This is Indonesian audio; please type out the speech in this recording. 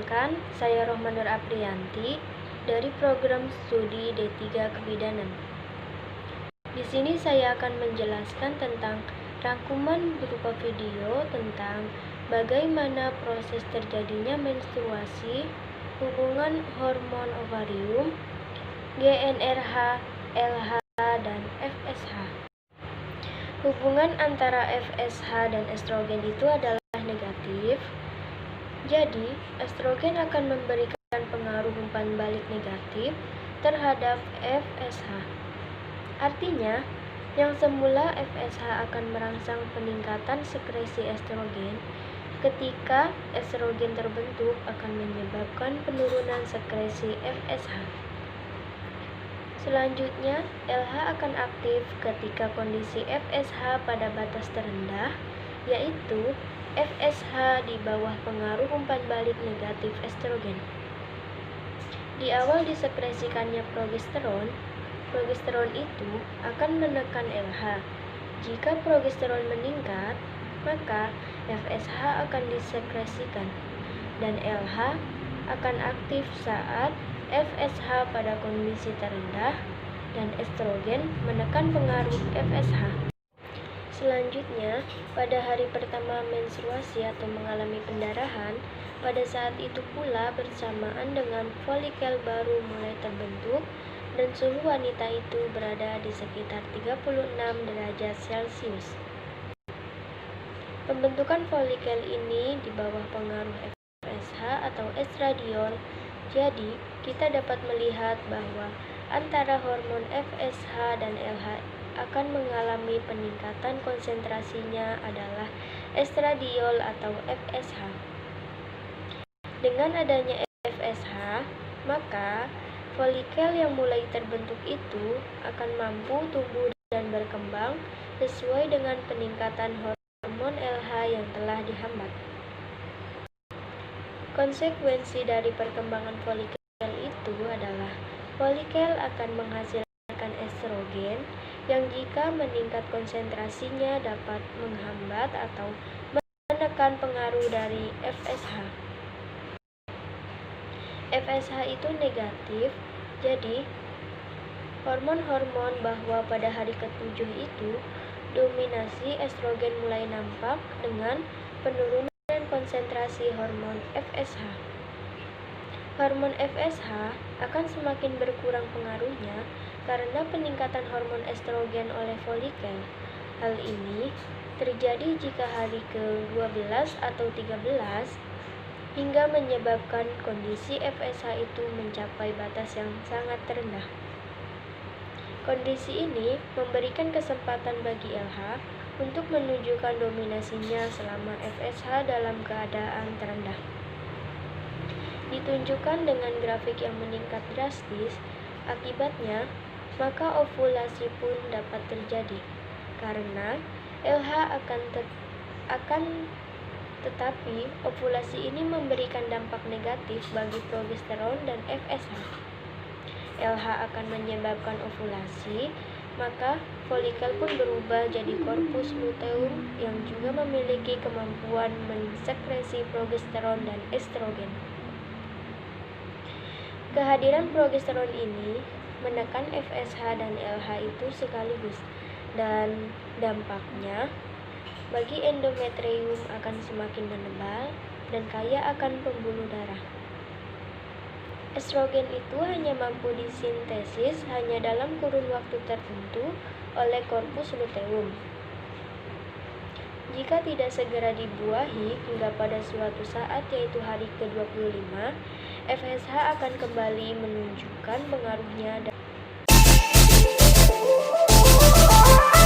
Perkenalkan, saya Rohmanur Apriyanti dari program studi D3 Kebidanan. Di sini saya akan menjelaskan tentang rangkuman berupa video tentang bagaimana proses terjadinya menstruasi, hubungan hormon ovarium, GnRH, LH, dan FSH. Hubungan antara FSH dan estrogen itu adalah negatif. Jadi, estrogen akan memberikan pengaruh umpan balik negatif terhadap FSH. Artinya, yang semula FSH akan merangsang peningkatan sekresi estrogen, ketika estrogen terbentuk akan menyebabkan penurunan sekresi FSH. Selanjutnya, LH akan aktif ketika kondisi FSH pada batas terendah, yaitu FSH di bawah pengaruh umpan balik negatif estrogen. Di awal disekresikannya progesteron itu akan menekan LH. Jika progesteron meningkat, maka FSH akan disekresikan, dan LH akan aktif saat FSH pada kondisi terendah dan estrogen menekan pengaruh FSH. Selanjutnya, pada hari pertama menstruasi atau mengalami pendarahan, pada saat itu pula bersamaan dengan folikel baru mulai terbentuk dan suhu wanita itu berada di sekitar 36 derajat Celcius. Pembentukan folikel ini di bawah pengaruh FSH atau estradiol. Jadi, kita dapat melihat bahwa antara hormon FSH dan LH akan mengalami peningkatan konsentrasinya adalah estradiol atau FSH. Dengan adanya FSH, maka folikel yang mulai terbentuk itu akan mampu tumbuh dan berkembang sesuai dengan peningkatan hormon LH yang telah dihambat. Konsekuensi dari perkembangan folikel itu adalah folikel akan menghasilkan estrogen yang jika meningkat konsentrasinya dapat menghambat atau menekan pengaruh dari FSH. FSH itu negatif, jadi hormon-hormon bahwa pada hari ke-7 itu dominasi estrogen mulai nampak dengan penurunan konsentrasi hormon FSH. Hormon FSH akan semakin berkurang pengaruhnya karena peningkatan hormon estrogen oleh folikel. Hal ini terjadi jika hari ke-12 atau 13 hingga menyebabkan kondisi FSH itu mencapai batas yang sangat terendah. Kondisi ini memberikan kesempatan bagi LH untuk menunjukkan dominasinya selama FSH dalam keadaan terendah. Ditunjukkan dengan grafik yang meningkat drastis, akibatnya maka ovulasi pun dapat terjadi karena LH tetapi ovulasi ini memberikan dampak negatif bagi progesteron dan FSH. LH akan menyebabkan ovulasi, maka folikel pun berubah jadi korpus luteum yang juga memiliki kemampuan mensekresi progesteron dan estrogen. Kehadiran progesteron ini menekan FSH dan LH itu sekaligus, dan dampaknya bagi endometrium akan semakin menebal dan kaya akan pembuluh darah. Estrogen itu hanya mampu disintesis hanya dalam kurun waktu tertentu oleh korpus luteum. Jika tidak segera dibuahi hingga pada suatu saat yaitu hari ke-25, FSH akan kembali menunjukkan pengaruhnya